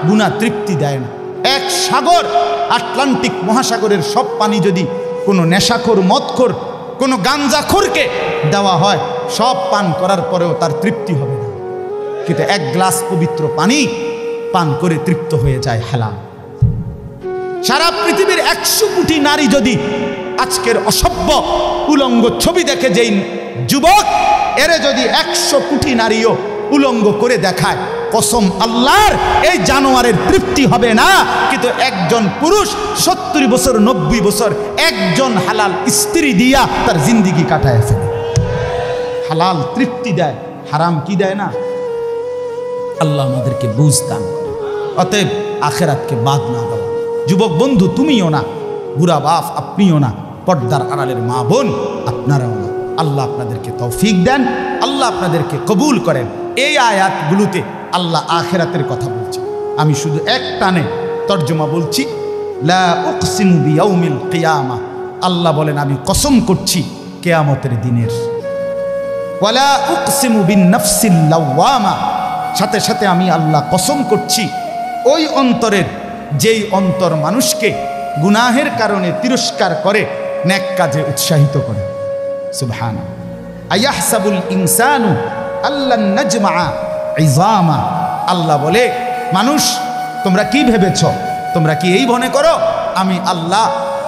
গুনাহ তৃপ্তি দেয় না। এক সাগর আটলান্টিক মহাসাগরের সব পানি যদি কোনো নেশাখোর, মদখোর, কোনো গাঞ্জাখোরকে দেওয়া হয়, সব পান করার পরেও তার তৃপ্তি হবে না। কিন্তু এক গ্লাস পবিত্র পানি পান করে তৃপ্ত হয়ে যায় হালাল। সারা পৃথিবীর 100 কোটি নারী যদি আজকের অসভ্য উলঙ্গ ছবি দেখে, যেই যুবক এরে যদি 100 কোটি নারীও উলঙ্গ করে দেখায়, কসম আল্লাহর এই জানোয়ারের তৃপ্তি হবে না। কিন্তু একজন পুরুষ 70 বছর 90 বছর একজন হালাল স্ত্রী দিয়া তার জিন্দিগি কাটায় ফেলে। হালাল তৃপ্তি দেয়, হারাম কি দেয় না। আল্লাহ আমাদেরকে বুঝতাম। অতএব আখেরাতকে বাদ না দেওয়া। যুবক বন্ধু তুমিও না, বুড়া বাপ আপনিও না, পর্দার আড়ালের মা বোন আপনারাও না। আল্লাহ আপনাদেরকে তৌফিক দেন, আল্লাহ আপনাদেরকে কবুল করেন। এই আয়াতগুলোতে আল্লাহ আখেরাতের কথা বলছে। আমি শুধু এক টানে তর্জমা বলছি। লা উকসিমু বিয়াউমিল কিয়ামা, আল্লাহ বলেন আমি কসম করছি কিয়ামতের দিনের। ওয়ালা উকসিমু বিন নাফসিল লাওয়ামা, সাথে সাথে আমি আল্লাহ কসম করছি ওই অন্তরের, যেই অন্তর মানুষকে গুনাহের কারণে তিরস্কার করে, নেক কাজে উৎসাহিত করে। সুবহানাল্লাহ। আয়াহসাবুল ইনসানু আল্লান নাজমা ইজামা, আল্লাহ বলে মানুষ তোমরা কি ভেবেছ, তোমরা কি এই মনে করো আমি আল্লাহ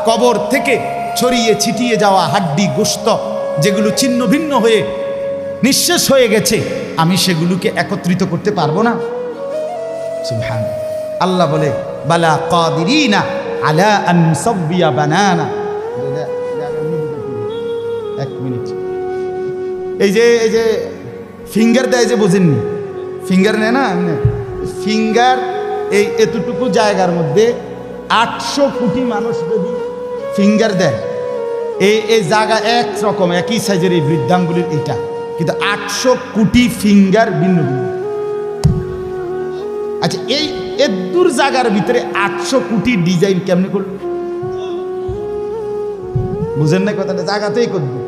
কবর থেকে ছড়িয়ে ছিটিয়ে যাওয়া হাড্ডি গোশত যেগুলো ছিন্ন ভিন্ন হয়ে নিঃশেষ হয়ে গেছে, আমি সেগুলোকে একত্রিত করতে পারবো না? সুবহানাল্লাহ। আল্লাহ বলে বালা কাদিরিনা আলা আন নুসাব্বিয়া বানানা। এক মিনিট, এই যে ফিঙ্গার দেয় যে, বোঝেননি? ফিঙ্গার নেয় না, ফিঙ্গার এই এতটুকু জায়গার মধ্যে 800 কোটি মানুষ যদি ফিঙ্গার দেয়, এই জায়গা একরকম একই সাইজের এই বৃদ্ধাঙ্গুলির এইটা, কিন্তু 800 কোটি ফিঙ্গার ভিন্ন ভিন্ন। আচ্ছা এই এদুর জায়গার ভিতরে 800 কোটি ডিজাইন কেমনে করল? বুঝেন না কথাটা? জায়গাতেই করবে।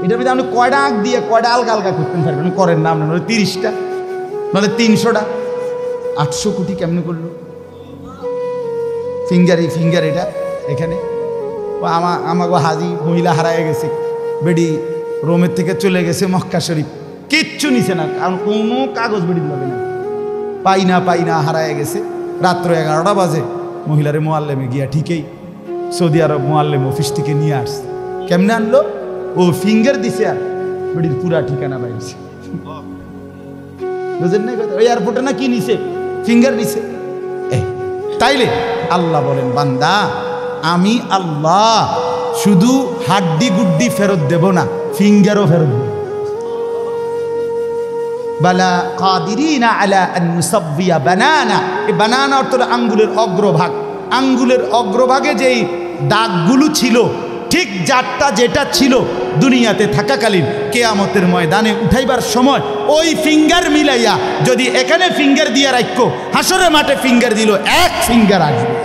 এটার ভিতরে আপনি কয়টা আঁক দিয়ে কয়টা আলগা আলগা করতে পারবেন? করেন না আপনার, 30টা নাহলে 300টা। 800 কোটি কেমনে করলো? ফিঙ্গার, এই ফিঙ্গার এটা এখানে। আমাকে হাজি মহিলা হারায় গেছে, বেডি রোমের থেকে চলে গেছে মক্কা শরীফ, কিচ্ছু নিছে না, কারণ কোনো কাগজ বেডি পাবে না, পাই না হারায় গেছে। রাত্র 11টা বাজে মহিলারে মোয়াল্লেমে গিয়া ঠিকই সৌদি আরব মোয়াল্লেম অফিস থেকে নিয়ে আসছে। কেমনে আনলো? ও ফিঙ্গার দিছে আর বেডির পুরা ঠিকানা পাইছে। বুঝেন না কথা? ওই এয়ারপোর্টে না কি নিছে? ফিঙ্গার নিছে। তাইলে আল্লাহ বলেন বান্দা আমি আল্লাহ শুধু হাড্ডি গুড্ডি ফেরত দেব না, ফিঙ্গারও ফেরত দেব। বালা কাদিরিনা আলা আন নুসাব্বিয়া বানানা। এই বানানা অর্থ আঙ্গুলের অগ্রভাগ। আঙ্গুলের অগ্রভাগে যেই দাগগুলো ছিল, ঠিক যারটা যেটা ছিল দুনিয়াতে থাকাকালীন, কিয়ামতের ময়দানে উঠাইবার সময় ওই ফিঙ্গার মিলাইয়া যদি এখানে ফিঙ্গার দিয়ে রাখো, হাসরের মাঠে ফিঙ্গার দিল, এক ফিঙ্গার আসবে।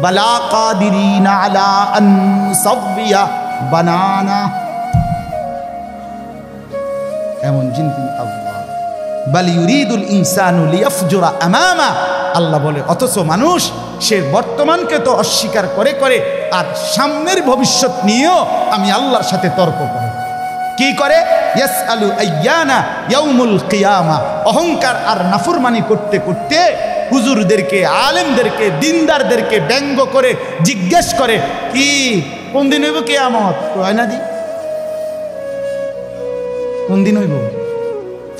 বালা কাদিরিনা আলা আন নুসাব্বিয়া বানানা, এমন জিনিস আল্লাহ। বাল ইউরিদুল ইনসানু লিয়াফজুরা আমামা, আল্লাহ বলে অথচ মানুষ সে বর্তমানকে তো অস্বীকার করে করে আর সামনের ভবিষ্যৎ নিয়েও আমি আল্লাহর সাথে তর্ক করে। কি করে? ইয়াসআলু আইয়ানা ইয়াউমুল কিয়ামা। অহংকার আর নাফরমানি করতে করতে হুজুরদেরকে, আলেমদেরকে, দিনদারদেরকে ব্যঙ্গ করে জিজ্ঞেস করে কি কোন দিন হইব কিয়ামত? কয় না দি কোন দিন হইব?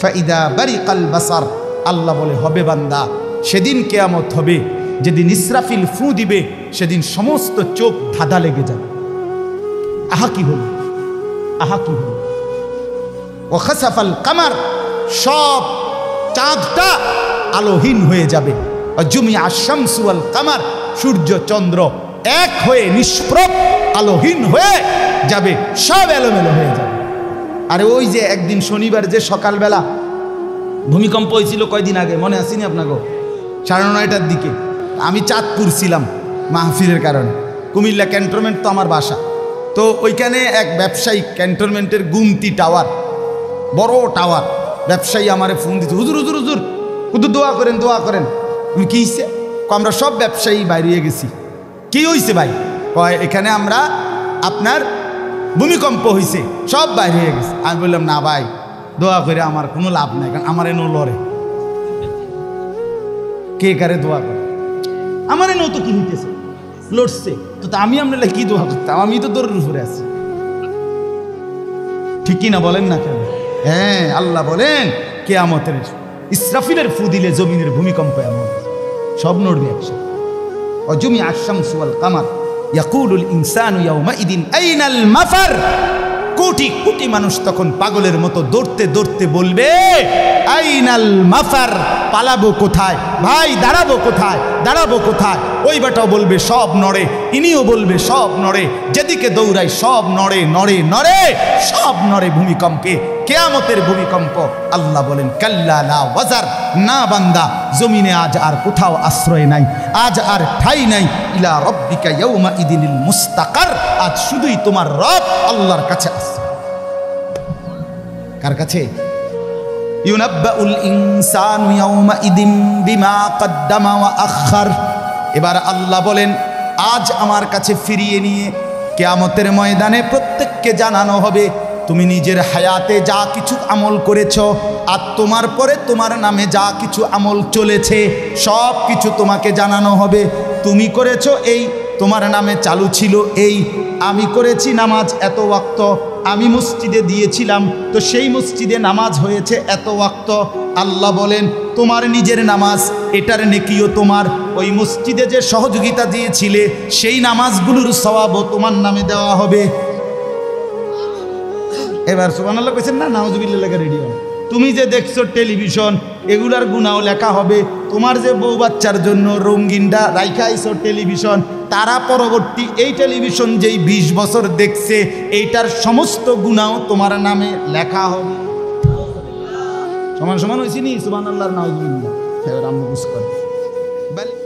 ফাইদা বারিকাল বাসার, আল্লাহ বলে হবে বান্দা সেদিন কিয়ামত হবে যেদিন ইসরাফিল ফু দিবে, সেদিন সমস্ত চোখ ধাঁধা লেগে যাবে। আহা কি হলো, আহা কি হলো। ও খাসাফাল কামার, সব চাঁদটা আলোহীন হয়ে যাবে। জুমিয়া শামসু ওয়াল কামার, সূর্য চন্দ্র এক হয়ে নিষ্প্রভ আলোহীন হয়ে যাবে, সব এলোমেলো হয়ে যাবে। আরে ওই যে একদিন শনিবার যে সকালবেলা ভূমিকম্প হয়েছিল কয়দিন আগে, মনে আসেনি আপনাকে? 9:30টার দিকে আমি চাঁদপুর ছিলাম মাহফিলের কারণে। কুমিল্লা ক্যান্টনমেন্ট তো আমার বাসা, তো ওইখানে এক ব্যবসায়ী ক্যান্টনমেন্টের গুমতি টাওয়ার, বড় টাওয়ার, ব্যবসায়ী আমারে ফোন দিচ্ছে, হুজুর হুজুর হুজুর শুধু দোয়া করেন দোয়া করেন। তুমি কি হয়েছে? আমরা সব ব্যবসায়ী বাইরে গেছি। কি হয়েছে ভাই? কয় এখানে আমরা আপনার ভূমিকম্প হয়েছে, সব বাইরে হয়ে গেছে। আমি বললাম না ভাই, দোয়া করে আমার কোনো লাভ নাই, কারণ আমার এনো লড়ে। কে কারে দোয়া করে? আমার এনো তো কি হইতেছে, লড়ছে তো, আমি আপনার কি দোয়া করতাম? আমি তো দৌড়ের উপরে আছি। ঠিক কি না বলেন না কেন? হ্যাঁ, আল্লাহ বলেন কিয়ামতের ইসরাফিলের ফু দিলে জমিনের ভূমিকম্প এমন সব নড়বে একসাথে। অজুমি আশ-শামসু ওয়াল কামার ইয়াকুলুল ইনসানু ইয়াউমাইদিন আইনাল মাফার। কোটি কোটি মানুষ তখন পাগলের মতো দৌড়তে দৌড়তে বলবে আইনাল মাফার, পালাবো কোথায় ভাই, দাঁড়াবো কোথায়, দাঁড়াবো কোথায়? ওই বেটাও বলবে সব নড়ে, ইনিও বলবে সব নড়ে, যেদিকে দৌড়াই সব নড়ে নড়ে নড়ে, সব নড়ে ভূমিকম্পে, কিয়ামতের ভূমিকম্প। আল্লাহ বলেন কাল্লা লা ওয়াজার, না বান্দা, জমিনে আজ আর কোথাও আশ্রয় নাই, আজ আর ঠাই নাই। ইলা রব্বিকা ইয়াউমা ইদিনিল মুস্তাকার, আজ শুধুই তোমার রব আল্লাহর কাছে আছে। কার কাছে? ইউনাব্বাউল ইনসানু ইয়াউমা ইদিন বিমা কদ্দামা ওয়া আখার। এবার আল্লাহ বলেন আজ আমার কাছে ফিরিয়ে নিয়ে কিয়ামতের ময়দানে প্রত্যেককে জানানো হবে তুমি নিজের হায়াতে যা কিছু আমল করেছ, আর তোমার পরে তোমার নামে যা কিছু আমল চলেছে সব কিছু তোমাকে জানানো হবে। তুমি করেছো এই, তোমার নামে চালু ছিল এই, আমি করেছি নামাজ এত ওয়াক্ত, আমি মসজিদে দিয়েছিলাম তো সেই মসজিদে নামাজ হয়েছে এত ওয়াক্ত। আল্লাহ বলেন তোমার নিজের নামাজ এটার নেকিও তোমার, ওই মসজিদে যে সহযোগিতা দিয়েছিলে সেই নামাজগুলোর সওয়াবও তোমার নামে দেওয়া হবে। এবার সুবহানাল্লাহ কইছেন না? নাউজুবিল্লাহ লেখা রেডি হবে। তুমি যে দেখছো টেলিভিশন, এগুলার গুনাও লেখা হবে। তোমার যে বউ বাচ্চার জন্য রঙিনটা রাইখা আইছো টেলিভিশন, তারা পরবর্তী এই টেলিভিশন যেই 20 বছর দেখছে এইটার সমস্ত গুনাও তোমার নামে লেখা হবে। সমান সমান হয়েছি নি? সুবহানাল্লাহ নাউজুবিল্লাহ। এবার আমরা বুঝ করে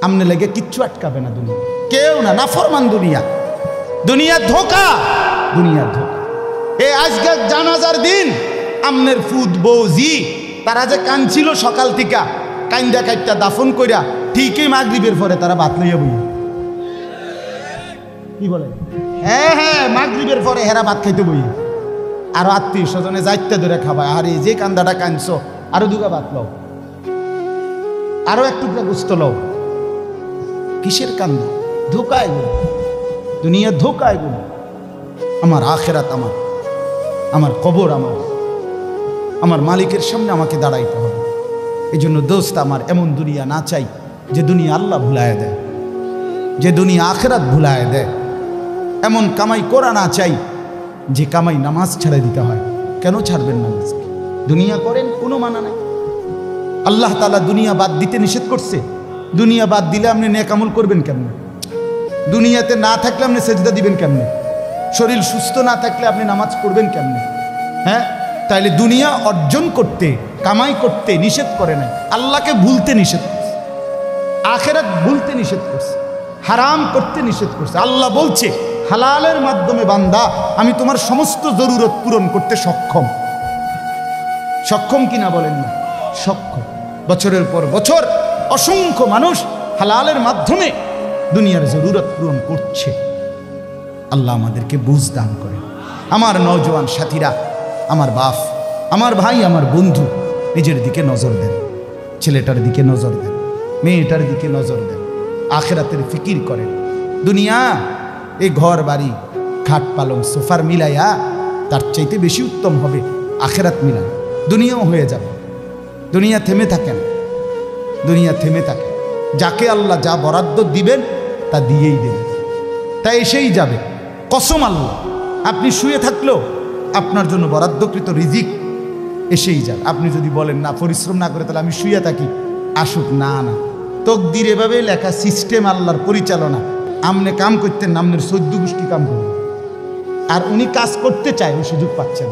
আমনে লেগে কিচ্ছু আটকাবে না দুনিয়া, কেউ না, নাফরমান দুনিয়া, দুনিয়া ধোকা, দুনিয়া ধোকা। এই আজকে জানাজার দিন আমনের ফুদ বৌজি তারা যে কাঁদছিল সকাল থেকে, কাইন্দা কাইটটা দাফন কইরা ঠিকই মাগরিবের পরে তারা ভাত লইয়া বইয়া। কি বলে? হ্যাঁ হ্যাঁ, মাগরিবের পরে হেরা ভাত খাইতে বইয়া। আর আত্মীয় স্বজনে যাইতে ধরে খাবায়, আরে যে কান্দাটা কাঁদছো আরো দুগা ভাত লও, আরো এক টুকরা গোস্ত লও। কিসের কান্দা? ধোকা এগুলো, দুনিয়া ধোকা এগুলো। আমার আখেরাত আমার, আমার কবর আমার মালিকের সামনে আমাকে দাঁড়াইতে হবে। এই জন্য দোস্ত আমার, এমন দুনিয়া না চাই যে দুনিয়া আল্লাহ ভুলায় দেয়, যে দুনিয়া আখেরাত ভুলায় দেয়। এমন কামাই করা না চাই যে কামাই নামাজ ছেড়ে দিতে হয়। কেন ছাড়বেন নামাজ? দুনিয়া করেন, কোনো মানা নাই। আল্লাহ তাআলা দুনিয়া বাদ দিতে নিষেধ করছে। দুনিয়া বাদ দিলে আপনি নেক আমল করবেন কেমনে? দুনিয়াতে না থাকলে আপনি সেজদা দিবেন কেমনে? শরীর সুস্থ না থাকলে আপনি নামাজ পড়বেন কেমনে? হ্যাঁ, তাইলে দুনিয়া অর্জন করতে, কামাই করতে নিষেধ করে নাই, আল্লাহকে ভুলতে নিষেধ করছে, আখেরাত ভুলতে নিষেধ করছে, হারাম করতে নিষেধ করছে। আল্লাহ বলছে হালালের মাধ্যমে বান্দা আমি তোমার সমস্ত জরুরত পূরণ করতে সক্ষম। সক্ষম কিনা বলেন না? সক্ষম। বছরের পর বছর অসংখ্য মানুষ হালালের মাধ্যমে দুনিয়ার জরুরত পূরণ করছে। আল্লাহ আমাদেরকে বুঝ দান করে। আমার নওজোয়ান সাথীরা, আমার বাপ, আমার ভাই, আমার বন্ধু, নিজের দিকে নজর দেন, ছেলেটার দিকে নজর দেন, মেয়েটার দিকে নজর দেন, আখেরাতের ফিকির করেন। দুনিয়া এই ঘর বাড়ি খাট পালং সোফার মিলাইয়া তার চাইতে বেশি উত্তম হবে আখেরাত মিলান। দুনিয়াও হয়ে যাবে, দুনিয়া থেমে থাকেন, দুনিয়া থেমে থাকে। যাকে আল্লাহ যা বরাদ্দ দিবেন তা দিয়েই দেবেন, তা এসেই যাবে। কসম আল্লাহ, আপনি শুয়ে থাকলেও আপনার জন্য বরাদ্দকৃত রিজিক এসেই যাবে। আপনি যদি বলেন না, পরিশ্রম না করে তাহলে আমি শুয়ে থাকি, আসুক। না না, তকদির এভাবে লেখা, সিস্টেম আল্লাহর পরিচালনা। আমনে কাম করতেন, আমনের 14 গোষ্ঠী কাম করবেন, আর উনি কাজ করতে চায়, ওই সুযোগ পাচ্ছেন।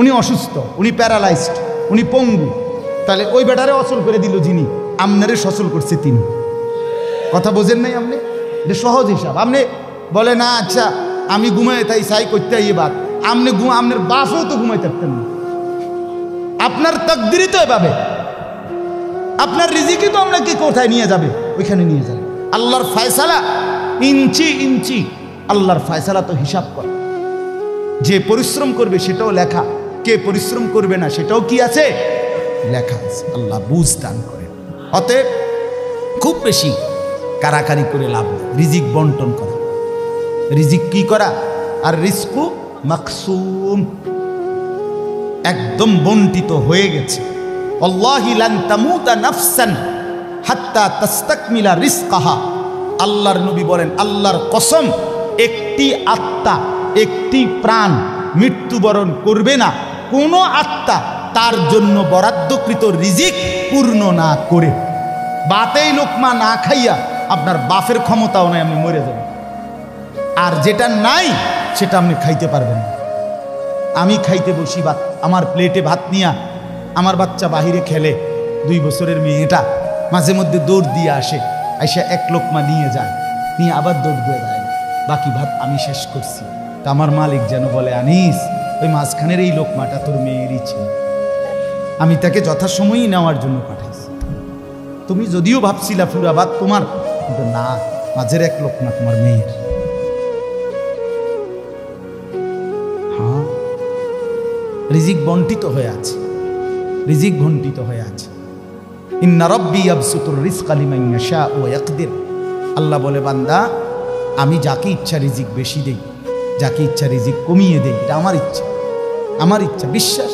উনি অসুস্থ, উনি প্যারালাইজড, উনি পঙ্গু, তাহলে ওই বেটারে অচল করে দিল যিনি, আমনারে সচল করছে তিনি। কথা বোঝেন নাই আপনি? এটা সহজ হিসাব। আপনি বলে না, আচ্ছা আমি ঘুমাই তাই সাই করতে আইয়ে বাদ, আপনি আপনার বাপও তো ঘুমাই থাকতেন না, আপনার তকদিরই তো এভাবে। আপনার রিজিকই তো আপনাকে কোথায় নিয়ে যাবে, ওইখানে নিয়ে যাবে। আল্লাহর ফয়সালা ইঞ্চি ইঞ্চি, আল্লাহর ফয়সালা তো হিসাব করে। যে পরিশ্রম করবে সেটাও লেখা, কে পরিশ্রম করবে না সেটাও কি আছে, লেখা আছে। আল্লাহ বুঝ দান করে। অতএব খুব বেশি কারাকারি করে লাভ নেই, রিজিক বন্টন করা, রিজিক কি করা, আর রিজকু মাকসুম, একদম বন্টিত হয়ে গেছে। আল্লাহি লান তামুতা নাফসান হাত্তা তাস্তাকমিলা রিজকাহা। আল্লাহর নবী বলেন, আল্লাহর কসম, একটি আত্মা, একটি প্রাণ মৃত্যুবরণ করবে না কোনো আত্মা তার জন্য বরাদ্দকৃত রিজিক পূর্ণ না করে। বাতেই লোকমা না খাইয়া আপনার বাপের ক্ষমতাও নাই, আপনি মরে যাবেন। আর যেটা নাই সেটা আপনি খাইতে পারবেন না। আমি খাইতে বসি ভাত, আমার প্লেটে ভাত নিয়া আমার বাচ্চা বাহিরে খেলে, 2 বছরের মেয়েটা মাঝে মধ্যে দৌড় দিয়ে আসে, আইসা এক লোকমা নিয়ে যায়, নিয়ে আবার দৌড় দিয়ে দেয়, বাকি ভাত আমি শেষ করছি। তা আমার মালিক যেন বলে, আনিস, ওই মাঝখানের এই লোকমাটা তোর মেয়েরই ছিল, আমি তাকে যথাসময়ই নেওয়ার জন্য পাঠাইছি। তুমি যদিও ভাবছিলা পুরা ভাত তোমার, কিন্তু না, মাঝের এক লোকমা তোমার মেয়ের। হ্যাঁ, রিজিক বন্টিত হয়ে আছে, রিজিক বন্টিত হয়ে আছে। ইন্না রাব্বি ইয়াবসুতুর রিজকা লিমান ইয়াশা ওয়া ইয়াকদির। আল্লাহ বলে, বান্দা, আমি যাকে ইচ্ছা রিজিক বেশি দেই, যাকে ইচ্ছা রিজিক কমিয়ে দেই, এটা আমার ইচ্ছা, আমার ইচ্ছা। বিশ্বাস,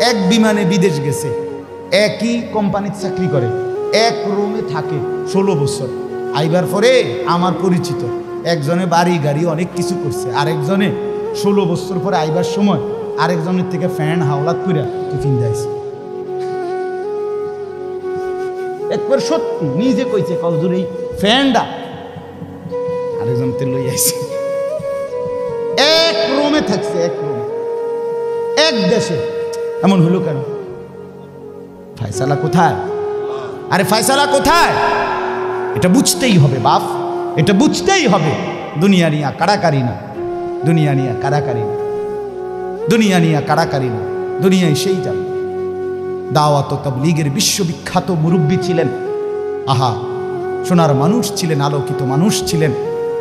এক বিমানে বিদেশ গেছে, একই কোম্পানির চাকরি করে, এক রুমে থাকে 16 বছর। আইবার পরে আমার পরিচিত একজনে বাড়ি গাড়ি অনেক কিছু করছে, আরেকজনে 16 বছর পরে আইবার সময় আরেকজনের থেকে ফ্যান হাওলাত করে টিফিন দিয়েছে। একবার সত্যি নিজে কইছে, কজুর এই ফ্যানটা আরেকজন তে লই আইছে, এক রুমে থাকছে, এক রুমে, এক দেশে। এমন হলো কেন? ফয়সালা কোথায়? আরে ফয়সালা কোথায়? এটা বুঝতেই হবে বাপ, এটা বুঝতেই হবে। দুনিয়া নিয়া কারাকারি না, দুনিয়া নিয়া কারাকারি না, দুনিয়া নিয়া কারাকারি না, দুনিয়ায় সেই যাবে। দাওয়াত ও তাবলীগের বিশ্ববিখ্যাত মুরব্বী ছিলেন, আহা, সোনার মানুষ ছিলেন, আলোকিত মানুষ ছিলেন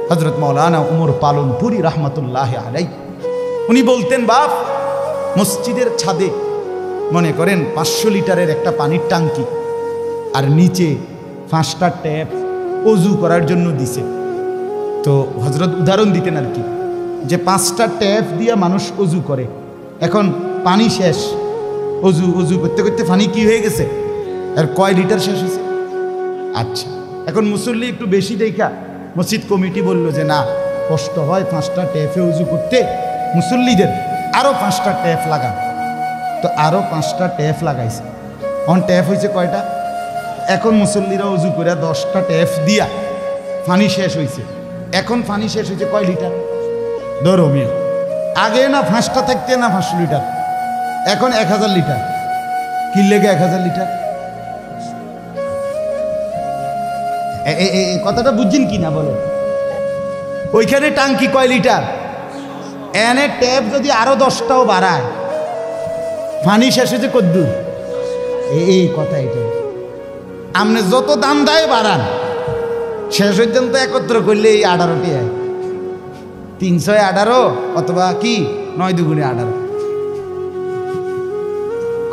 হযরত মাওলানা উমর পালনপুরি রাহমাতুল্লাহ আলাইহি। উনি বলতেন, বাপ, মসজিদের ছাদে মনে করেন 500 লিটারের একটা পানির টাঙ্কি, আর নিচে 5টা ট্যাপ অজু করার জন্য দিছে। তো হযরত উদাহরণ দিতেন আর কি, যে 5টা ট্যাপ দিয়ে মানুষ অজু করে, এখন পানি শেষ, অজু অজু করতে করতে পানি কি হয়ে গেছে, আর কয় লিটার শেষ হয়েছে। আচ্ছা, এখন মুসল্লি একটু বেশি দেখা মসজিদ কমিটি বলল যে না, কষ্ট হয় 5টা ট্যাপে উজু করতে, মুসল্লিদের আরও 5টা ট্যাপ লাগান। তো আরও 5টা ট্যাপ লাগাইছে। অন ট্যাপ হয়েছে কয়টা? এখন মুসল্লিরা উজু করে 10টা ট্যাপ দিয়া পানি শেষ হয়েছে। এখন পানি শেষ হয়েছে কয় লিটার? ধরো মিয়া, আগে না 5টা থাকতে না 500 লিটার, এখন 1000 লিটার। কি লেগে 1000 লিটার? কথাটা বুঝছেন কি না বলো? ওইখানে টাঙ্কি কয় লিটার, এনে ট্যাপ যদি আরো 10টাও বাড়ায়, পানি শেষ হয়েছে কদ্দুর? এই কথা, এটা আপনি যত দাম দেয় বাড়ান, শেষ পর্যন্ত একত্র করলে এই 18টি হয়, 318 অথবা কি 9 দুগুণে 18।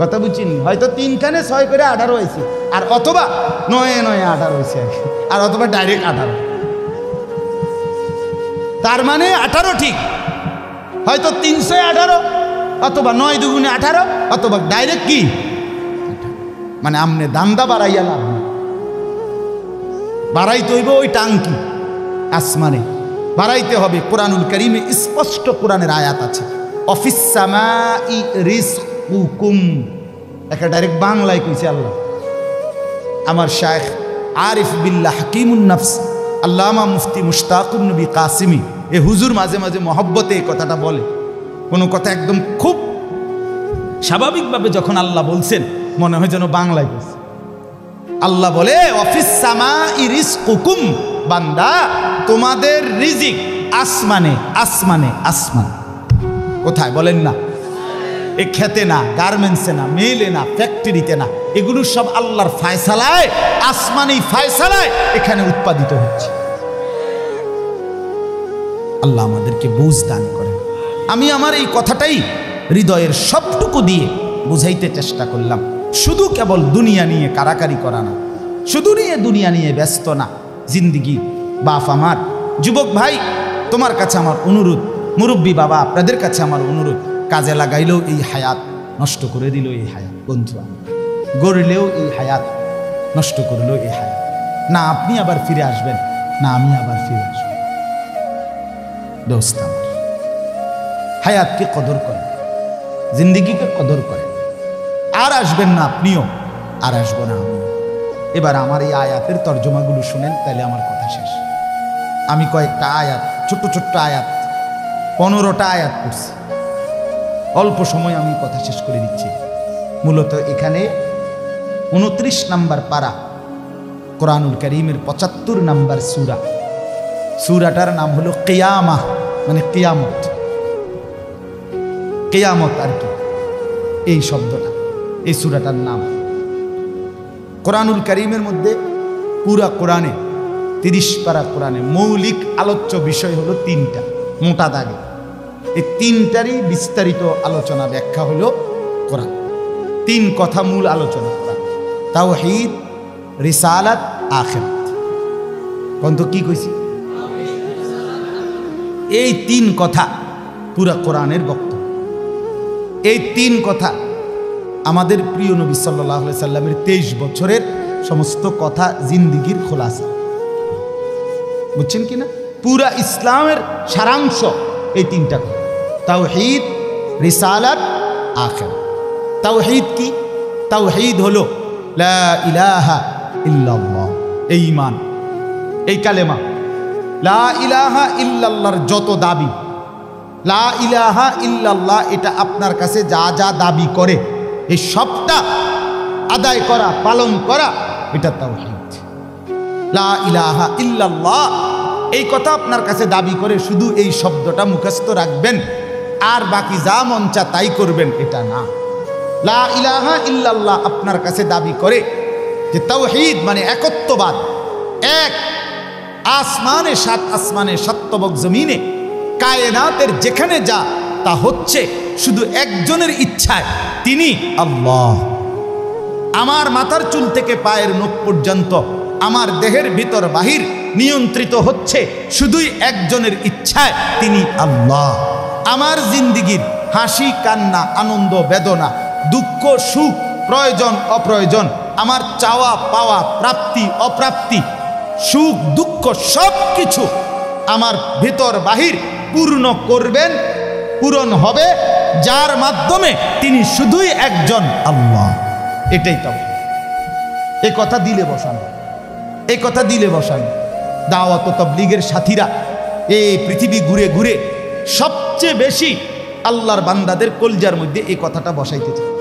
কথা বুঝছেন? হয়তো 3খানে 6 করে 18 হয়েছে, আর অথবা 9 9 18 হয়েছে, আর অথবা ডাইরেক্ট 18। তার মানে 18 ঠিক, হয়তো 318 অথবা 9 দুগুণে 18 অথবা ডাইরেক্ট কি, মানে আমনে দামদা বাড়াইয়া লাভ না, বাড়াইতে হইব ওই টাঙ্কি আসমানে বাড়াইতে হবে। কোরআনুল কারীমে স্পষ্ট কোরআনের আয়াত আছে, অফিস সামাই রিজকুকুম, একটা ডাইরেক্ট বাংলায় কইছে আল্লাহ। আমার শায়েখ আরিফ বিল্লাহ হাকিমুন নফস আল্লামা মুফতি মুশতাকুন নবী কাসিমি, এ হুজুর মাঝে মাঝে মহব্বতে এই কথাটা বলে। কোনো কথা একদম খুব স্বাভাবিকভাবে যখন আল্লাহ বলছেন, মনে হয় যেন বাংলায় বলছে। আল্লাহ বলে, অফিস সামাই রিজকুকুম, বান্দা তোমাদের রিজিক আসমানে, আসমানে, আসমান। কোথায় বলেন না? এ খেতে না, গার্মেন্টসে না, মেলে না, ফ্যাক্টরিতে না, এগুলো সব আল্লাহর ফায়সালায়, আসমানি ফায়সালায় এখানে উৎপাদিত হচ্ছে। আল্লাহ আমাদেরকে বুঝ দান করেন। আমি আমার এই কথাটাই হৃদয়ের সবটুকু দিয়ে বুঝাইতে চেষ্টা করলাম। শুধু কেবল দুনিয়া নিয়ে কারাকারি করা না, শুধু দুনিয়া নিয়ে ব্যস্ত না। জিন্দিগি বাপ আমার, যুবক ভাই তোমার কাছে আমার অনুরোধ, মুরব্বী বাবা আপনাদের কাছে আমার অনুরোধ, কাজে লাগাইলেও এই হায়াত, নষ্ট করে দিল এই হায়াত। বন্ধু গড়লেও এই হায়াত, নষ্ট করলেও এই হায়াত। না আপনি আবার ফিরে আসবেন, না আমি আবার ফিরে আসব। দোস্ত আমার, হায়াতকে কদর করেন, জিন্দিগিকে কদর করেন। আর আসবেন না আপনিও, আর আসবো না আমি। এবার আমার এই আয়াতের তর্জমাগুলো শুনেন, তাহলে আমার কথা শেষ। আমি কয়েকটা আয়াত, ছোট্ট ছোট্ট আয়াত, 15টা আয়াত পড়ছি। অল্প সময় আমি কথা শেষ করে দিচ্ছি। মূলত এখানে 29 নম্বর পারা, কোরআনুল কারীমের 75 নম্বর সূরা। সূরাটার নাম হলো কিয়ামা, মানে কিয়ামত। কিয়ামত আর কি, এই শব্দটা, এই সূরাটার নাম। কোরআনুল কারীমের মধ্যে পুরা কোরআনে 30 পারা কোরআনে মৌলিক আলোচ্য বিষয় হলো 3টা, মোটা দাগে। এই 3টারই বিস্তারিত আলোচনা, ব্যাখ্যা হলো কোরআন। 3 কথা মূল আলোচনা কোরআন: তাওহীদ, রিসালাত, আখিরাত। কোন তো কি কইছি? এই 3 কথা পুরা কোরআনের বক্তব্য। এই 3 কথা আমাদের প্রিয় নবী সাল্লাল্লাহু আলাইহি সাল্লামের 23 বছরের সমস্ত কথা, জিন্দিগির খোলাসা। বুঝছেন কিনা? পুরা ইসলামের সারাংশ এই 3টা কথা: তাওহীদ, রিসালাত, আখিরাত। তাওহীদ কি? তাওহীদ হলো লা ইলাহা ইল্লাল্লাহ, এই ঈমান, এই কালেমা। লা ইলাহা ইল্লাল্লাহর যত দাবি, লা ইলাহা ইল্লাল্লাহ এটা আপনার কাছে যা যা দাবি করে, এই সবটা আদায় করা, পালন করা, এটা তাওহীদ। লা ইলাহা ইল্লাল্লাহ এই কথা আপনার কাছে দাবি করে, শুধু এই শব্দটা মুখস্থ রাখবেন আর বাকি যা মন চা তাই করবেন, এটা না। লা ইলাহা ইল্লাল্লাহ আপনার কাছে দাবি করে যে তাওহীদ মানে একত্ববাদ। এক আসমানে, 7 আসমানে, 7 তবক জমিনে, কায়নাতের যেখানে যা তা হচ্ছে শুধু একজনের ইচ্ছায়, তিনি আল্লাহ। আমার মাথার চুল থেকে পায়ের নখ পর্যন্ত, আমার দেহের ভিতর বাহির নিয়ন্ত্রিত হচ্ছে শুধুই একজনের ইচ্ছায়, তিনি আল্লাহ। আমার জিন্দিগির হাসি কান্না, আনন্দ বেদনা, দুঃখ সুখ, প্রয়োজন অপ্রয়োজন, আমার চাওয়া পাওয়া, প্রাপ্তি অপ্রাপ্তি, সুখ দুঃখ সব কিছু আমার ভিতর বাহির পূর্ণ করবেন, পূরণ হবে যার মাধ্যমে, তিনি শুধুই একজন আল্লাহ। এটাই তো এই কথা দিলে বসানো, এই কথা দিলে বসানো। দাওয়াত ও তাবলীগের সাথীরা এই পৃথিবী ঘুরে ঘুরে সবচেয়ে বেশি আল্লাহর বান্দাদের কলজার মধ্যে এই কথাটা বসাইতে চায়।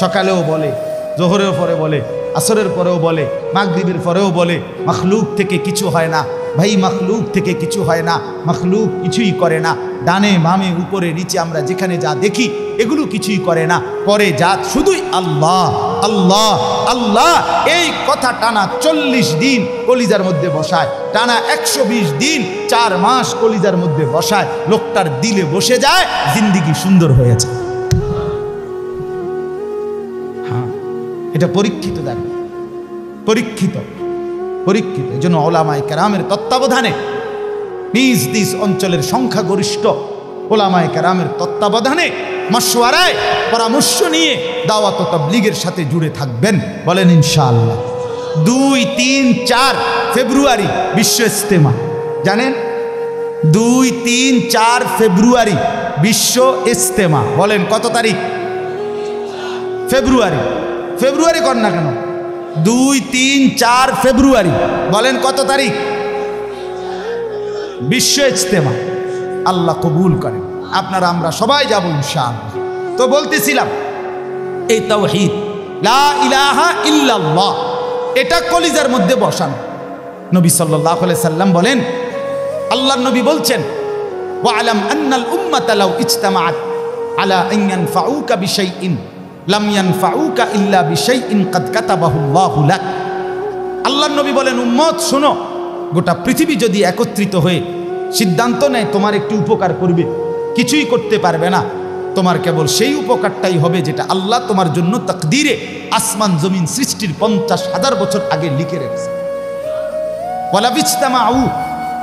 সকালেও বলে, জোহরের পরে বলে, আসরের পরেও বলে, মাগরিবের পরেও বলে, মখলুক থেকে কিছু হয় না ভাই, মখলুক থেকে কিছু হয় না, মখলুক কিছুই করে না। ডানে বামে উপরে নিচে আমরা যেখানে যা দেখি এগুলো কিছুই করে না, করে যা শুধুই আল্লাহ আল্লাহ আল্লাহ। এই কথা টানা 40 দিন কলিজার মধ্যে বসায়, টানা 120 দিন 4 মাস কলিজার মধ্যে বসায়, লোকটার দিলে বসে যায়, জিন্দিগি সুন্দর হয়ে যায়। হ্যাঁ, এটা পরীক্ষিত, দেখেন, পরীক্ষিত পরীক্ষিত। এই জন্য ওলামায়ে কেরামের তত্ত্বাবধানে, নিজ নিজ অঞ্চলের সংখ্যাগরিষ্ঠ ওলামায়ে কেরামের তত্ত্বাবধানে, মশওয়ারায়, পরামর্শ নিয়ে দাওয়াত ও তাবলীগের সাথে জুড়ে থাকবেন। বলেন ইনশাআল্লাহ। 2, 3, 4 ফেব্রুয়ারি বিশ্ব ইজতেমা, জানেন? 2, 3, 4 ফেব্রুয়ারি বিশ্ব ইজতেমা। বলেন কত তারিখ? ফেব্রুয়ারি। ফেব্রুয়ারি কর না কেন? 2, 3, 4 ফেব্রুয়ারি। বলেন কত তারিখ? বিশ্ব ইজতেমা। আল্লাহ কবুল করেন। আপনারা আমরা সবাই যাব ইনশাআল্লাহ। তো বলতেছিলাম, এই তাওহীদ লা ইলাহা ইল্লাল্লাহ এটা কলিজার মধ্যে বসানো। নবী সাল্লাল্লাহু আলাইহি সাল্লাম বলেন, আল্লাহর নবী বলছেন, ওয়া আলাম আন্নাল উম্মাতা লাউ ইজতামাআত আলা আন ইয়ানফাউকা বিশাইইন লাম ইয়ানফাউকা ইল্লা বিশাইইন কাদ কাতাবাহুল্লাহু লাক। আল্লাহর নবী বলেন, উম্মত শোনো, গোটা পৃথিবী যদি একত্রিত হয়ে সিদ্ধান্ত নেয় তোমার একটি উপকার করবে, কিছুই করতে পারবে না। তোমার কেবল সেই উপকারটাই হবে যেটা আল্লাহ তোমার জন্য তাকদীরে আসমান জমিন সৃষ্টির 50,000 বছর আগে লিখে রেখেছে। ওয়ালা বিজতামাউ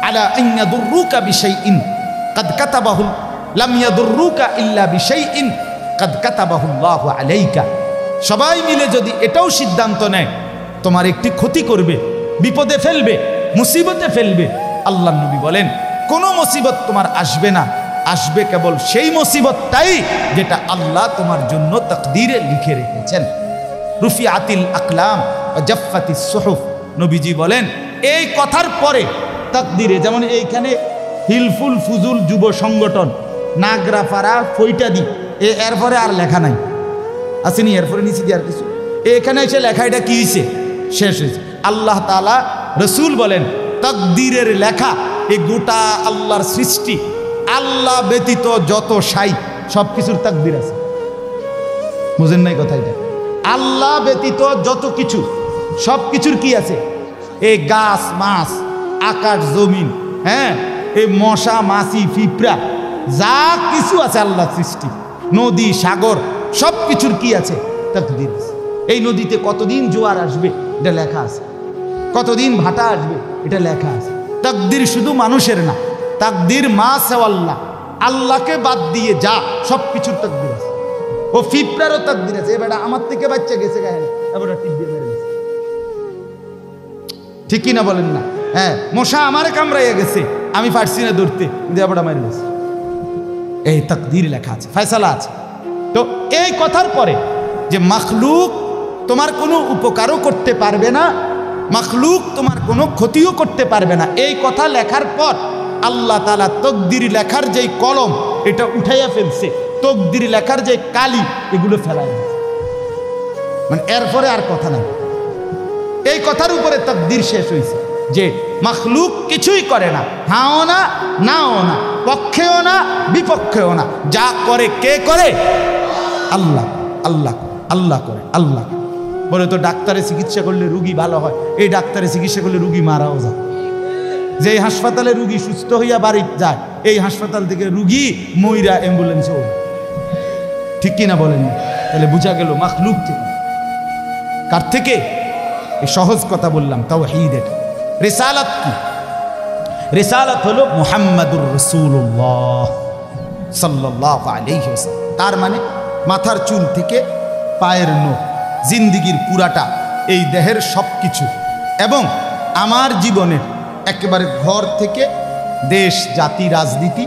আলা আন ইয়াদুররুকা বিশাইইন কাদ কাতাবাহু লাম ইয়াদুররুকা ইল্লা বিশাইইন কাদ কাতাবাহুল্লাহু আলাইকা। সবাই মিলে যদি এটাও সিদ্ধান্ত নেয় তোমার একটি ক্ষতি করবে, বিপদে ফেলবে, মুসিবতে ফেলবে, আল্লাহর নবী বলেন কোনো মুসিবত তোমার আসবে না, আসবে কেবল সেই মুসিবতটাই যেটা আল্লাহ তোমার জন্য তাকদীরে লিখে রেখেছেন। রুফিআতিল আকলাম ওয়া জাফফাতিস সুহুফ। নবীজি বলেন এই কথার পরে তাকদীরে, যেমন এইখানে হিলফুল ফুজুল যুব সংগঠন নাগরাপাড়া ফইটাদি, এরপরে আর লেখা নাই, আসেনি, এরপরে নিচে দিয়ে আর কিছু, এখানে এসে লেখা, এটা কি হয়েছে? শেষ হয়েছে। আল্লাহ তাআলা, রসুল বলেন তাকদীরের লেখা এই গোটা আল্লাহর সৃষ্টি, আল্লাহ ব্যতীত যত সাই সব কিছুর তাকদীর আছে। বুঝেন নাই কথা? এটা আল্লাহ ব্যতীত যত কিছু সব কিছুর কি আছে? এই গাছ মাছ, আকাশ জমিন, হ্যাঁ, এই মশা মাছি পিঁপড়া যা কিছু আছে আল্লাহর সৃষ্টি, নদী সাগর সব কিছুর কি আছে? তাকদীর আছে। এই নদীতে কতদিন জোয়ার আসবে এটা লেখা আছে, কতদিন ভাটা আসবে এটা লেখা আছে। তাকদীর শুধু মানুষের না, তাকদীর মা সেওয়াল্লাহ, আল্লাহকে বাদ দিয়ে যা সব কিছুর তাকদীর আছে। ও পিঁপড়ারও তাকদীর আছে। এবার আমার থেকে বাচ্চা গেছে গায়ে, এবার টিপ দিয়ে মেরে গেছে, ঠিক কিনা বলেন না? হ্যাঁ, মশা আমারে কামড়াইয়া গেছে, আমি পারছি না ধরতে, এবার মেরে গেছে। এই তাকদীর লেখা আছে, ফয়সালা আছে। তো এই কথার পরে যে মাখলুক তোমার কোনো উপকারও করতে পারবে না, মাখলুক তোমার কোনো ক্ষতিও করতে পারবে না, এই কথা লেখার পর আল্লাহ তাআলা তকদির লেখার যেই কলম এটা উঠাইয়া ফেলছে, তকদির লেখার যে কালি এগুলো ফেলাই দিয়েছে। মানে এরপরে আর কথা নাই, এই কথার উপরে তকদির শেষ হয়েছে যে মাখলুক কিছুই করে না, হাও না নাও না, পক্ষেও না বিপক্ষেও না, যা করে কে করে? আল্লাহ। আল্লাহ আল্লাহ করে, আল্লাহ। বলে তো ডাক্তারে চিকিৎসা করলে রুগী ভালো হয়, এই ডাক্তারে চিকিৎসা করলে রুগী মারাও যায়। যে হাসপাতালে রুগী সুস্থ হইয়া বাড়ি যায়, এই হাসপাতাল থেকে রুগী মইরা অ্যাম্বুলেন্সে ওঠে, ঠিক কিনা বলেন? তাহলে বুঝা গেল মাখলুক থেকে। কার থেকে? এই সহজ কথা বললাম, তাওহীদ। এটা রিসালাত কি? রিসালাত হলো মুহাম্মাদুর রাসূলুল্লাহ সাল্লাল্লাহু আলাইহি ওয়াসাল্লাম। তার মানে মাথার চুল থেকে পায়ের নখ, জিন্দিগির পুরাটা, এই দেহের সব কিছু, এবং আমার জীবনের একেবারে ঘর থেকে দেশ জাতি রাজনীতি,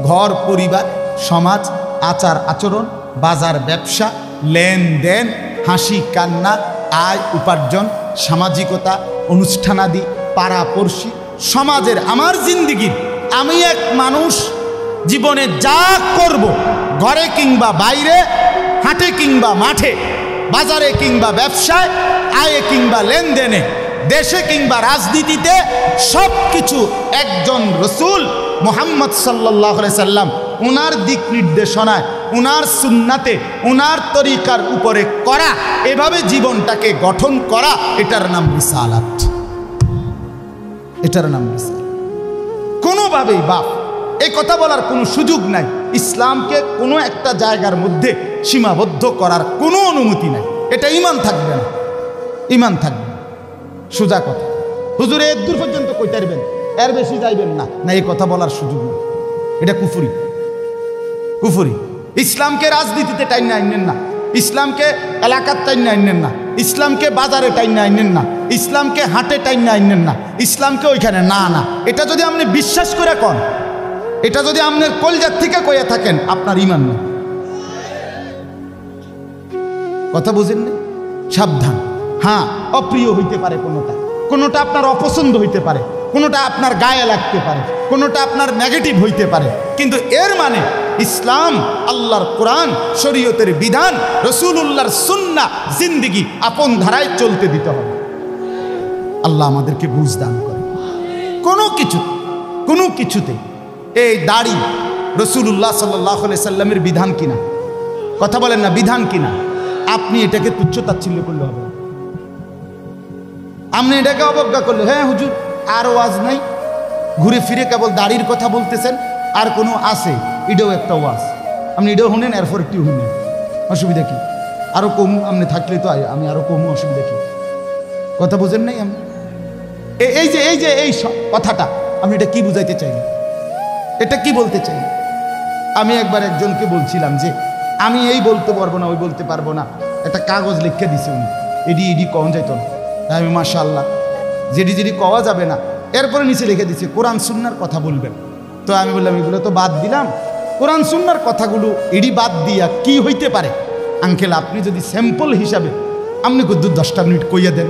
ঘর পরিবার সমাজ, আচার আচরণ, বাজার ব্যবসা, লেনদেন, হাসি কান্না, আয় উপার্জন, সামাজিকতা, অনুষ্ঠানাদি, পাড়াপড়শি, সমাজের আমার জিন্দিগির, আমি এক মানুষ জীবনে যা করব, ঘরে কিংবা বাইরে, হাটে কিংবা মাঠে, বাজারে কিংবা ব্যবসায়, আয়ে কিংবা লেনদেনে, দেশে কিংবা রাজনীতিতে, সব কিছু একজন রসুল মুহাম্মদ সাল্লাল্লাহু আলাইহি সাল্লাম উনার দিক নির্দেশনায়, উনার সুন্নাতে, উনার তরিকার উপরে করা, এভাবে জীবনটাকে গঠন করা, এটার নাম রিসালাত। এটার নাম রিসালাত। কোনোভাবেই বাপ এই কথা বলার কোনো সুযোগ নাই, ইসলামকে কোনো একটা জায়গার মধ্যে সীমাবদ্ধ করার কোনো অনুমতি নাই। এটা ঈমান থাকবে না, ঈমান থাকবে না। সোজা কথা, হুজুর এর দূর পর্যন্ত কইতে পারবেন, এর বেশি যাইবেন না, না, এই কথা বলার সুযোগ নেই। এটা কুফরি, কুফরি। ইসলামকে রাজনীতিতে টাইনে আইনেন না, ইসলামকে এলাকার টাইনে আইনেন না, ইসলামকে বাজারে টাইনে আইনেন না, ইসলামকে হাটে টাইনে আইনেন না, ইসলামকে ওইখানে না না। এটা যদি আপনি বিশ্বাস করে কন, এটা যদি আপনার কলজার থেকে কইয়া থাকেন, আপনার ঈমান নেই। কথা বুঝেন না? সাবধান। হ্যাঁ, অপ্রিয় হইতে পারে কোনোটা, কোনোটা আপনার অপছন্দ হইতে পারে, কোনোটা আপনার গায়ে লাগতে পারে, কোনোটা আপনার নেগেটিভ হইতে পারে, কিন্তু এর মানে ইসলাম, আল্লাহর কোরআন, শরীয়তের বিধান, রাসূলুল্লাহর সুন্নাহ, জিন্দেগি আপন ধারায় চলতে দিতে হবে। আল্লাহ আমাদেরকে বুঝ দান করে। কোনো কিছুতে এই দাড়ি রাসূলুল্লাহ সাল্লাল্লাহু আলাইহি সাল্লামের বিধান কিনা? কথা বলেন না, বিধান কিনা? আপনি এটাকে তুচ্ছ তাচ্ছিল্য করলে হবে, আপনি এটাকে অবজ্ঞা করলে, হ্যাঁ হুজুর আর ওয়াজ নাই, ঘুরে ফিরে কেবল দাড়ির কথা বলতেছেন, আর কোনো আছে এটাও একটা ওয়াজ, আপনি এটাও শুনেন, এরপর একটু শুনেন, অসুবিধা কি? আরো কম আপনি থাকলে তো আমি আরো কম, অসুবিধা কি? কথা বোঝেন নাই? আমি এই কথাটা আমি এটা কি বুঝাইতে চাই, এটা কি বলতে চাই? আমি একবার একজনকে বলছিলাম যে আমি এই বলতে পারবো না, ওই বলতে পারবো না, একটা কাগজ লিখে দিছে উনি, এডি কওয়া যাইত না। আমি মাশাআল্লাহ, যেটি কওয়া যাবে না, এরপরে নিচে লিখে দিছে কোরআন সুন্নাহর কথা বলবেন। তো আমি বললাম এগুলো তো বাদ দিলাম, কোরআন সুন্নাহর কথাগুলো এডি বাদ দিয়া কি হইতে পারে? আঙ্কেল আপনি যদি স্যাম্পল হিসাবে আপনি কিন্তু 10টা মিনিট কইয়া দেন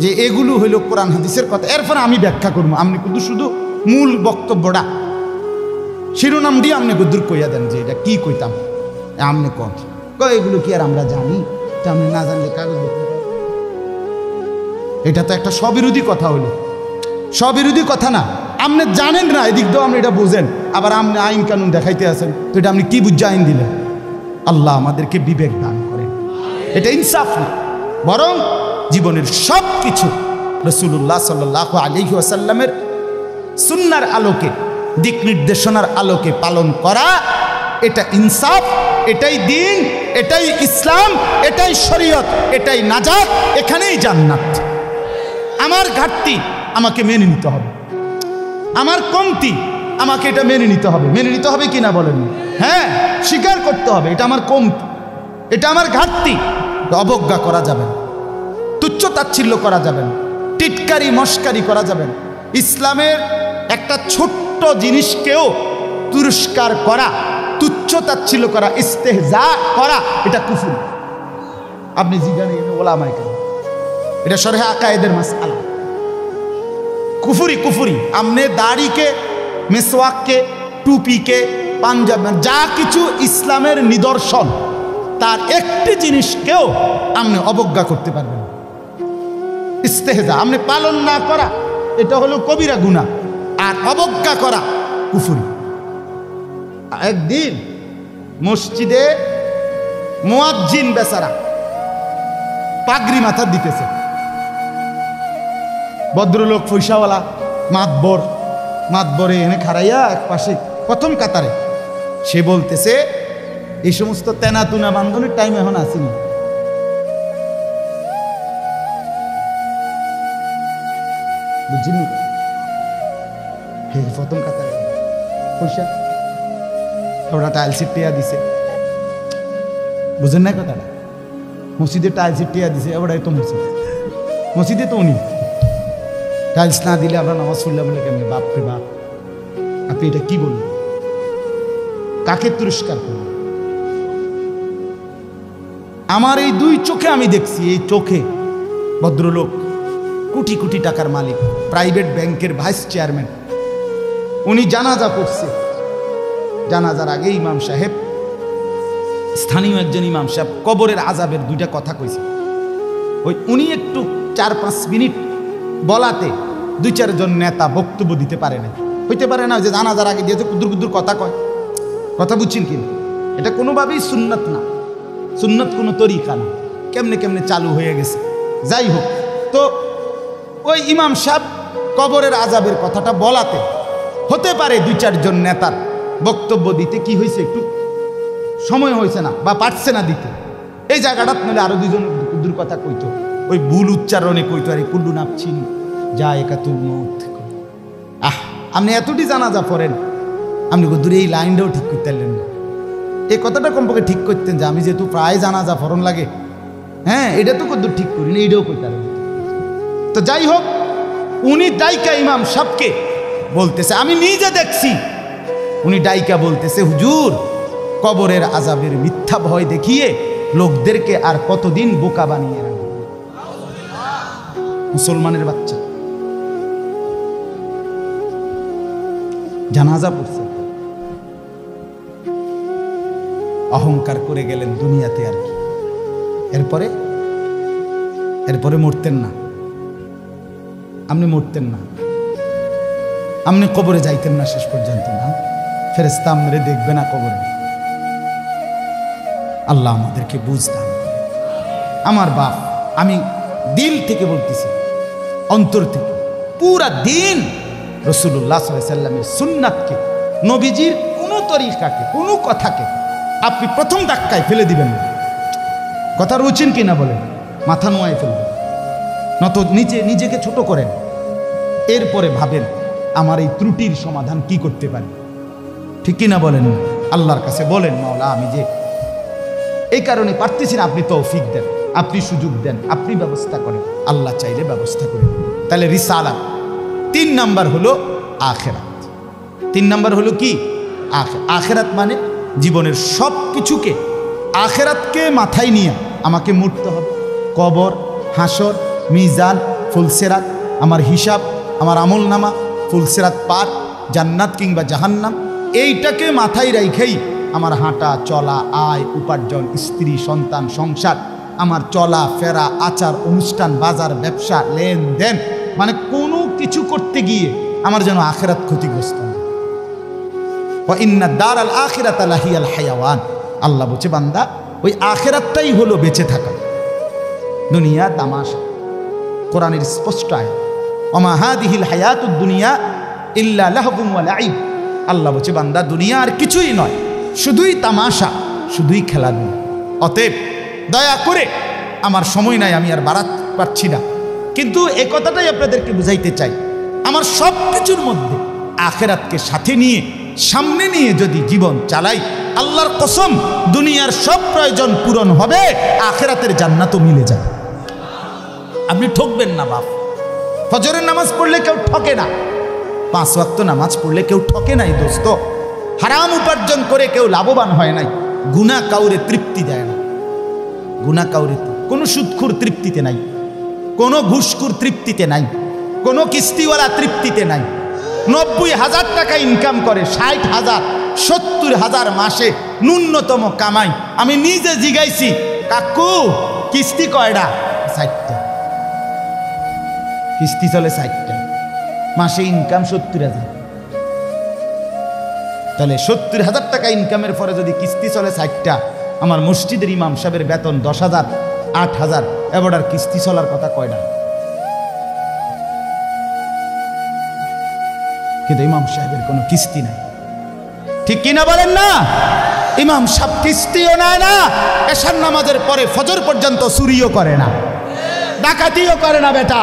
যে এগুলো হইল কোরআন হাদিসের কথা, এরপরে আমি ব্যাখ্যা করবো, আপনি কিন্তু শুধু মূল বক্তব্যটা শিরোনাম দিয়ে আপনি গুদ্দুর কইয়া দেন যে এটা কি কইতাম, আপনি এগুলো কি আর আমরা জানি? তা আপনি না জানলে কাগজ দেখুন, এটা তো একটা স্ববিরোধী কথা হইল, স্ববিরোধী কথা না, আপনি জানেন না, এদিক দিয়েও আপনি এটা বুঝেন, আবার আপনি আইন কানুন দেখাইতে আছেন, তো এটা আপনি কি বুঝে আইন দিলেন? আল্লাহ আমাদেরকে বিবেক দান করেন, এটা ইনসাফ না, বরং জীবনের সব কিছু রাসূলুল্লাহ সাল্লাল্লাহু আলাইহি ওয়াসাল্লামের সুন্নাহর আলোকে, দিক নির্দেশনার আলোকে পালন করা, এটা ইনসাফ, এটাই দ্বীন, এটাই ইসলাম, এটাই শরীয়ত, এটাই নাজাত, এখানেই জান্নাত। আমার ঘাটতি আমাকে মেনে নিতে হবে, আমার কমতি আমাকে এটা মেনে নিতে হবে, মেনে নিতে হবে কিনা বলেন? হ্যাঁ, স্বীকার করতে হবে, এটা আমার কমতি, এটা আমার ঘাটতি। অবজ্ঞা করা যাবে না, তুচ্ছ তাচ্ছিল্য করা যাবে না, টিটকারি মস্কারি করা যাবে না। ইসলামের একটা ছোট্ট জিনিসকেও তুরস্কার করা, তুচ্ছ তাচ্ছিল্য করা, ইস্তেহজা করা, এটা কুফর। আপনি জিজ্ঞাসা ওলামায়ে কেরাম, এটা শরহে আকায়েদের মাসআলা, কুফরি। আমনে দাড়িকে, মেসওয়াককে, টুপিকে, পাঞ্জাব, যা কিছু ইসলামের নিদর্শন, তার একটি জিনিসকেও আপনি অবজ্ঞা করতে পারবেন না। ইস্তেহজা আপনি পালন না করা, এটা হলো কবিরা গুনাহ, আর অবজ্ঞা করা কুফরি। একদিন মসজিদে মুয়াজ্জিন বেচারা পাগড়ি মাথা দিতেছে, ভদ্রলোক পয়সাওয়ালা মাতবরে এনে খাড়াইয়া এক পাশে প্রথম কাতারে, সে বলতেছে এই সমস্ত তেনাতুনা বান্ধনের টাইম এখন আসেনি, বুঝছেন? প্রথম কাতারে পয়সা ওরা টাইলসের টিয়া দিছে, বুঝেন না কথাটা? মসজিদে টাইলসের টিয়া দিছে, ওরাই তো মসজিদে তো উনি টাইলস না দিলে আমরা নামাজ পড়লাম না কেমনি? বাপরে বাপ, আপনি এটা কি বললেন? কাকে তিরস্কার করলেন? আমার এই দুই চোখে আমি দেখছি, এই চোখে ভদ্রলোক কোটি কোটি টাকার মালিক, প্রাইভেট ব্যাংকের ভাইস চেয়ারম্যান, উনি জানাজা পড়ছে। জানাজার আগে ইমাম সাহেব, স্থানীয় একজন ইমাম সাহেব কবরের আযাবের দুইটা কথা কইছে। উনি একটু 4-5 মিনিট বলাতে 2-4 জন নেতা বক্তব্য দিতে পারে না, হইতে পারে না যে জানাজার আগে দিয়ে যে কুদুর কথা কয়, কথা বুঝছেন কি? এটা কোনোভাবেই সুন্নত না, সুন্নত কোনো তরিকা না, কেমনে চালু হয়ে গেছে। যাই হোক, তো ওই ইমাম সাহেব কবরের আযাবের কথাটা বলাতে হতে পারে 2-4 জন নেতার বক্তব্য দিতে কি হয়েছে, একটু সময় হয়েছে না বা পারছে না দিতে। এই জায়গাটা নাহলে আরো 2 জন কুদুর কথা কইতো, ওই ভুল উচ্চারণে কইতো, আরে কুল্লু নাপছিন যা একাতুল মউত। আপনি এতটি জানাজা পড়েন, আপনি কুদুর এই লাইনটাও ঠিক করতে পারলেন না। এই কথাটা কমপক্ষে ঠিক করতেন যে আমি যেহেতু প্রায় জানাজা ফরন লাগে, হ্যাঁ এটা তো কুদুর ঠিক করি না, এইটাও কইতে পারেন। তো যাই হোক, উনি ডাইকা ইমাম সাহেবকে বলতেছে, আমি নিজে দেখছি, উনি ডাইকা বলতেছে, হুজুর কবরের আযাবের মিথ্যা ভয় দেখিয়ে লোকদেরকে আর কতদিন বোকা বানিয়ে রাখবে? মুসলমানের বাচ্চা জানাজা পড়ছে, অহংকার করে গেলেন দুনিয়াতে আর কি। এরপরে মরতেন না, আপনি মরতেন না, আপনি কবরে যাইতেন না শেষ পর্যন্ত, না ফেরেশতা আমরে দেখবে না কবরে। আল্লাহ আমাদেরকে বুঝ দান করেন। আমার বাপ, আমি দিল থেকে বলতেছি, অন্তর থেকে, পুরা দিন রাসূলুল্লাহ সাল্লাল্লাহু আলাইহি সাল্লামের সুন্নাতকে, নবীজির কোনো তরিকাকে, কোনো কথাকে আপনি প্রথম ধাক্কায় ফেলে দিবেন না। কথা রুচিন কিনা বলেন, মাথা নোয়ায় ফেলবেন, নত নিজেকে ছোট করেন, এরপরে ভাবেন আমার এই ত্রুটির সমাধান কি করতে পারি। ঠিক কিনা বলেন? আল্লাহর কাছে বলেন, মাওলা আমি যে এই কারণে পারতেছি না, আপনি তৌফিক দেন, আপনি সুযোগ দেন, আপনি ব্যবস্থা করেন। আল্লাহ চাইলে ব্যবস্থা করেন। তাহলে রিসালাত। 3 নাম্বার হলো আখিরাত। 3 নাম্বার হলো কি? আখিরাত মানে জীবনের সব কিছুকে, আখিরাতকে মাথায় নিয়ে আমাকে মরতে হবে। কবর, হাসর, মিজান, ফুলসিরাত, আমার হিসাব, আমার আমলনামা, ফুলসিরাত পার, জান্নাত কিংবা জাহান্নাম, এইটাকে মাথায় রেখেই আমার হাঁটা চলা, আয় উপার্জন, স্ত্রী সন্তান, সংসার, আমার চলা ফেরা, আচার অনুষ্ঠান, বাজার ব্যবসা, লেনদেন, মানে কোনো কিছু করতে গিয়ে আমার যেন আখিরাত ক্ষতিগ্রস্ত না। ওয়া ইন্না দারাল আখিরাতা লাহিয়াল হায়াওয়ান। আল্লাহ বলছে, বান্দা ওই আখিরাতটাই হলো বেঁচে থাকা। দুনিয়া তামাশা। কোরআনের স্পষ্ট আয়াত, ওমা হাদিহিল হায়াতুদ দুনিয়া ইল্লা লাহবুন ওয়া লাইব। আল্লাহ বলছে, বান্দা দুনিয়া আর কিছুই নয়, শুধুই তামাশা, শুধুই খেলাধুলা। অতএব দয়া করে, আমার সময় নাই, আমি আর বাড়াতে পারছি না, কিন্তু এই কথাটাই আপনাদেরকে বুঝাইতে চাই, আমার সব কিছুর মধ্যে আখিরাতকে সাথে নিয়ে, সামনে নিয়ে যদি জীবন চালাই, আল্লাহর কসম দুনিয়ার সব প্রয়োজন পূরণ হবে, আখিরাতের জান্নাতও মিলে যাবে। আপনি ঠকবেন না বাপ। ফজরের নামাজ পড়লে কেউ ঠকে না, 5 ওয়াক্ত নামাজ পড়লে কেউ ঠকে নাই দোস্ত। হারাম উপার্জন করে কেউ লাভবান হয় নাই। গুনাহ কাউরে তৃপ্তি দেয় না। গুনাহ কাউরে, কোনো সুদখোর তৃপ্তিতে নাই, কোনো ঘুষখোর তৃপ্তিতে নাই, কোনো কিস্তিওয়ালা তৃপ্তিতে নাই। 90,000 টাকা ইনকাম করে, 60,000, 70,000 মাসে ন্যূনতম কামাই। আমি নিজে জিগাইছি, কাকু কিস্তি কয়টা? 60টা। কিস্তি চলে 60টা, মাসে ইনকাম 70,000। তাহলে 70,000 টাকা ইনকামের পরে যদি কিস্তি চলে 60টা, আমার মসজিদের ইমাম সাহেবের বেতন 10,000, 8,000, এবার আর কিস্তি চলার কথা কয়টা? কিন্তু ইমাম সাহেবের কোনো কিস্তি নাই। ঠিক কিনা বলেন না? ইমাম সাহেব কিস্তিও নেয় না, এশার নামাজের পরে ফজর পর্যন্ত চুরিও করে না, ডাকাতিও করে না। বেটা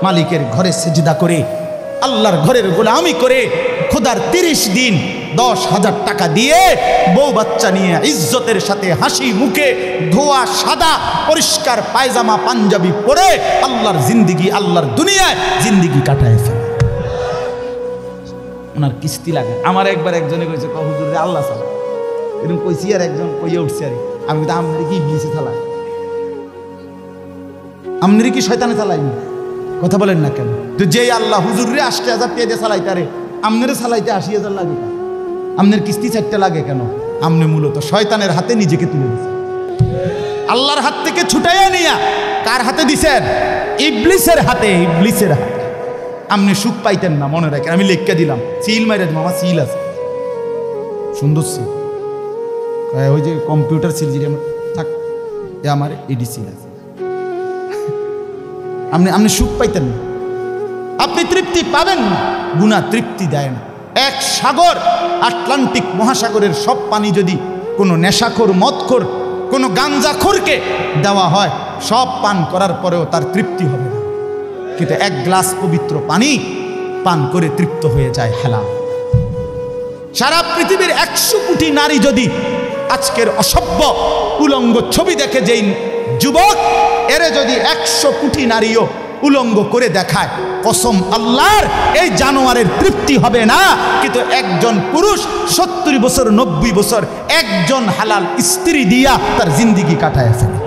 মালিকের ঘরে সিজদা করে, আল্লাহর ঘরের গোলামি করে, খোদার 30 দিন 10,000 টাকা দিয়ে বউ বাচ্চা নিয়ে ইজ্জতের সাথে হাসি মুখে, ধোয়া সাদা পরিষ্কার পায়জামা পাঞ্জাবি পরে আল্লাহর জিন্দিগি, আল্লাহর দুনিয়ায় জিন্দিগি কাটায় ফেলে। ওনার কিস্তি লাগে। আমার একবার একজনে কইছে, হুজুর রে আল্লাহ চালা, এরকম কইছি, আর একজন কইয়া উঠছে, আর আমি তো আমনেরে কি ইবলিসে চালায়, আমনেরে কি শয়তানে চালাইনি? কথা বলেন না কেন? তো যেই আল্লাহ হুজুর রে 80,000 টাকা দিয়ে চালাইতে, আরে আমনেরে চালাইতে 80,000 লাগে কেন? আমনের কিস্তি 4টা লাগে কেন? আমনে মূলত শয়তানের হাতে নিজেকে তুলে দিচ্ছেন। আল্লাহর হাত থেকে ছুটাইয়া নিয়া কার হাতে দিছেন? ইবলিসের হাতে। ইবলিসের হাতে আমনে সুখ পাইতেন না, মনে রাখেন। আমি লিখকে দিলাম, সিল মাইরা দিলাম, আমার সিল আছে, সুন্দর সিল, ওই যে কম্পিউটার সিল যে থাক, আমার এডি সিল আছে। আপনি সুখ পাইতেন না, আপনি তৃপ্তি পাবেন না। গুনাহ তৃপ্তি দেয় না। এক সাগর, আটলান্টিক মহাসাগরের সব পানি যদি কোনো নেশাখোর, মদখোর, কোনো গাঞ্জাখোরকে দেওয়া হয়, সব পান করার পরেও তার তৃপ্তি হবে না। কিন্তু 1 গ্লাস পবিত্র পানি পান করে তৃপ্ত হয়ে যায় হালাল। সারা পৃথিবীর 100 কোটি নারী যদি আজকের অসভ্য উলঙ্গ ছবি দেখে, যেই যুবক এরে যদি 100 কোটি নারীও উলঙ্গ করে দেখায়, কসম আল্লাহর, এই জানোয়ারের তৃপ্তি হবে না। কিন্তু একজন পুরুষ 70 বছর 90 বছর একজন হালাল স্ত্রী দিয়া তার জিন্দিগি কাটায় ফেলে।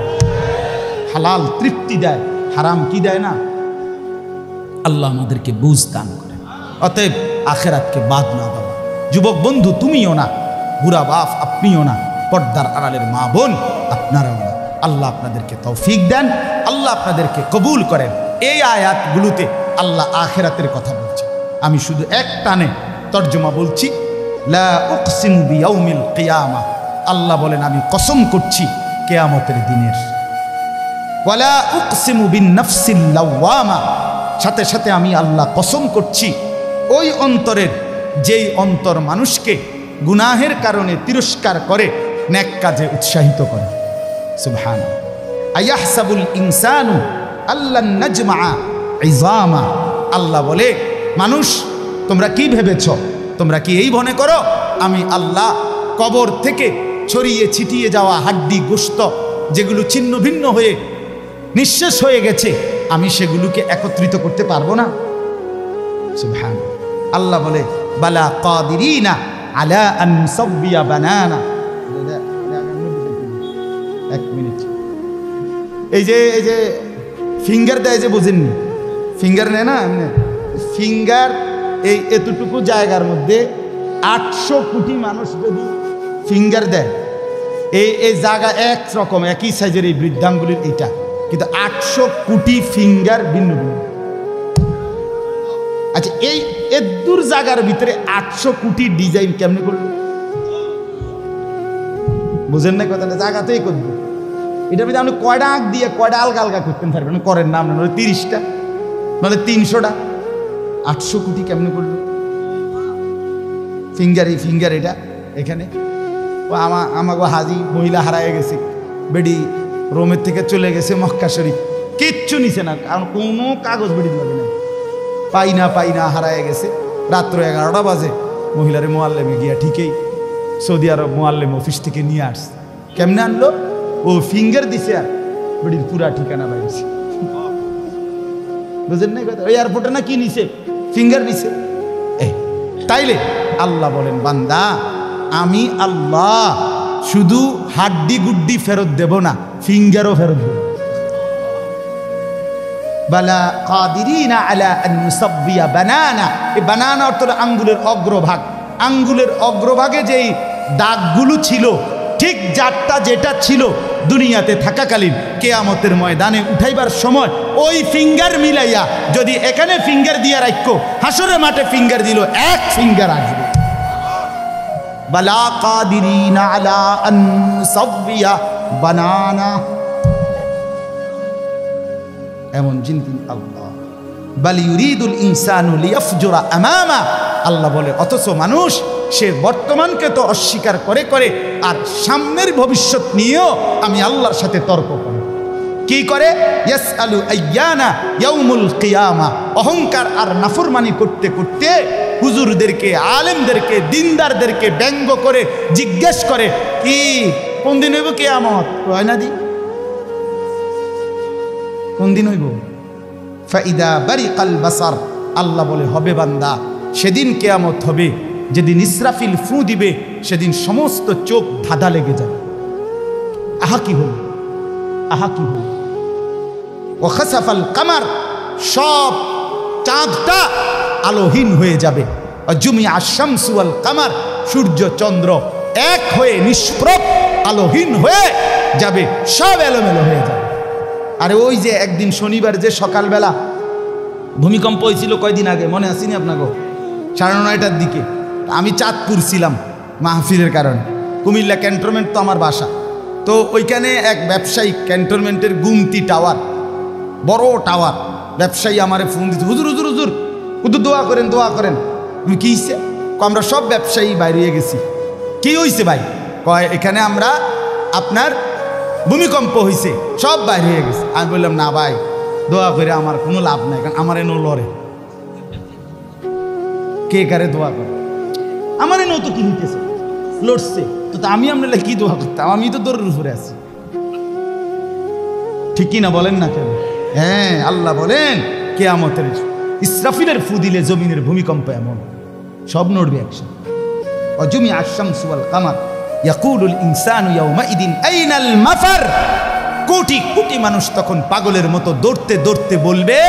হালাল তৃপ্তি দেয়, হারাম কি দেয় না? আল্লাহ আমাদেরকে বুঝ দান করেন। অতএব আখিরাতকে বাদ না দেওয়া। যুবক বন্ধু তুমিও না, বুড়া বাপ আপনিও না, পর্দার আড়ালের মা বোন আপনারাও না। আল্লাহ আপনাদেরকে তৌফিক দেন, আল্লাহ আপনাদেরকে কবুল করেন। এই আয়াতগুলোতে আল্লাহ আখিরাতের কথা বলছে। আমি শুধু এক টানে তর্জমা বলছি, লা উকসিমু বিয়াউমিল কিয়ামা, আল্লাহ বলেন আমি কসম করছি কিয়ামতের দিনের। ওয়ালা উকসিমু বিন-নাফসিল লাওয়ামা, সাথে সাথে আমি আল্লাহ কসম করছি ওই অন্তরের, যেই অন্তর মানুষকে গুনাহের কারণে তিরস্কার করে, নেক কাজে উৎসাহিত করে। সুবহানাল্লাহ। আয়াহসাবুল ইনসানু আল্লান নাজমা ইজামা, আল্লাহ বলে মানুষ তোমরা কি ভেবেছ, তোমরা কি এই মনে করো আমি আল্লাহ কবর থেকে ছড়িয়ে ছিটিয়ে যাওয়া হাড্ডি গোশত যেগুলো ছিন্ন ভিন্ন হয়ে নিঃশেষ হয়ে গেছে, আমি সেগুলোকে একত্রিত করতে পারবো না? সুবহানাল্লাহ। আল্লাহ বলে বালা কাদিরিনা আলা আন নুসাব্বিয়া বানানা। এক মিনিট, এই যে ফিঙ্গার দেয় যে, বুঝেননি? ফিঙ্গার নেয় না, ফিঙ্গার এই এতটুকু জায়গার মধ্যে 800 কোটি মানুষ যদি ফিঙ্গার দেয়, এই জায়গা একরকম একই সাইজের এই বৃদ্ধাঙ্গুলির এইটা, কিন্তু 800 কোটি ফিঙ্গার ভিন্ন ভিন্ন। আচ্ছা, এই এদুর জায়গার ভিতরে 800 কোটি ডিজাইন কেমনে করলো? বুঝেন না কথাটা? জায়গাতেই করবো এটার ভিতরে আপনি কয়টা আঁক দিয়ে কয়টা আলগা আলগা করতে পারবেন? করেন না আপনার 30টা, নাহলে 300টা। 800 কোটি কেমনে করলো? ফিঙ্গার, এই ফিঙ্গার এটা এখানে। ও আমাকে হাজি মহিলা হারায় গেছে, বেডি রোমের থেকে চলে গেছে মক্কা শরীফ, কিচ্ছু নিছে না, কারণ কোনো কাগজ বেডি লাগে না, পাই না হারায় গেছে। রাত্র 11টা বাজে মহিলারে মোয়াল্লেমে গিয়া ঠিকই সৌদি আরব মোয়াল্লেম অফিস থেকে নিয়ে আসছে। কেমনে আনলো? ও ফিঙ্গার দিছে আর বেডির পুরা ঠিকানা বাইছে। বুঝেন না কথা? ওই এয়ারপোর্টে না কি নিছে? ফিঙ্গার নিছে। তাইলে আল্লাহ বলেন বান্দা আমি আল্লাহ শুধু হাড্ডি গুড্ডি ফেরত দেব না, ফিঙ্গারও ফেরত দেব। বালা কাদিরিনা আলা আন নুসাব্বিয়া বানানা। এই বানানা অর্থ আঙ্গুলের অগ্রভাগ। আঙ্গুলের অগ্রভাগে যেই দাগগুলো ছিল, ঠিক যারটা যেটা ছিল দুনিয়াতে থাকাকালীন, কিয়ামতের ময়দানে উঠাইবার সময় ওই ফিঙ্গার মিলাইয়া যদি এখানে ফিঙ্গার দিয়ে রাখো, হাসরের মাঠে ফিঙ্গার দিল, এক ফিঙ্গার আসবে। বালা কাদিরিনা আলা আন নুসাব্বিয়া বানানা, এমন জিনিস আল্লাহ। বাল ইউরিদুল ইনসানু লিয়াফজুরা আমামা, আল্লাহ বলে অথচ মানুষ সে বর্তমানকে তো অস্বীকার করে করে আর সামনের ভবিষ্যৎ নিয়েও আমি আল্লাহর সাথে তর্ক করে। কি করে? ইয়াসআলু আইয়ানা ইয়াউমুল কিয়ামা, অহংকার আর নাফরমানি করতে করতে হুজুরদেরকে, আলেমদেরকে, দিনদারদেরকে ব্যঙ্গ করে জিজ্ঞেস করে কি কোন দিন হইব কিয়ামত? হয় না দি কোন দিন হইব? ফাইদা বারিকাল বাসার, আল্লাহ বলে হবে বান্দা সেদিন কিয়ামত হবে যেদিন ইসরাফিল ফু দিবে, সেদিন সমস্ত চোখ ধাঁধা লেগে যাবে। আহা কি হল, আহা কি হল। ও খাসাফাল কামার, সব চাঁদটা আলোহীন হয়ে যাবে। জুমিয়া শামসু ওয়াল কামার, সূর্য চন্দ্র এক হয়ে নিষ্প্রভ আলোহীন হয়ে যাবে, সব এলোমেলো হয়ে যাবে। আরে ওই যে একদিন শনিবার যে সকালবেলা ভূমিকম্প হয়েছিল কয়দিন আগে, মনে আসেনি আপনাকে? 9:30টার দিকে আমি চাঁদপুর ছিলাম মাহফিলের কারণে। কুমিল্লা ক্যান্টনমেন্ট তো আমার বাসা, তো ওইখানে এক ব্যবসায়ী ক্যান্টনমেন্টের গুমতি টাওয়ার, বড় টাওয়ার, ব্যবসায়ী আমারে ফোন দিচ্ছে, হুজুর হুজুর হুজুর হুজুর দোয়া করেন দোয়া করেন। আমি কী হয়েছে? আমরা সব ব্যবসায়ী বাইরে গেছি। কি হয়েছে ভাই? কয় এখানে আমরা আপনার ভূমিকম্প হয়েছে, সব বাইরে হয়ে গেছে। আমি বললাম না ভাই, দোয়া করে আমার কোনো লাভ নাই, কারণ আমার এনো লড়ে, কে কারে দোয়া করে? আমার এনো তো কি হইতেছে, লড়ছে তো আমি আপনার কি দোয়া করতাম? আমি তো দৌড়ের উপরে আছি, ঠিক কি না বলেন না কেন? হ্যাঁ, আল্লাহ বলেন কিয়ামতের ইসরাফিলের ফু দিলে জমিনের ভূমিকম্প এমন সব নড়বে একসাথে। অজুমিয়া আশ-শামসু ওয়াল কামার ইয়াকুলুল ইনসানু ইয়াউমাইদিন আইনাল মাফার, কোটি কোটি মানুষ তখন পাগলের মতো দৌড়তে দৌড়তে বলবে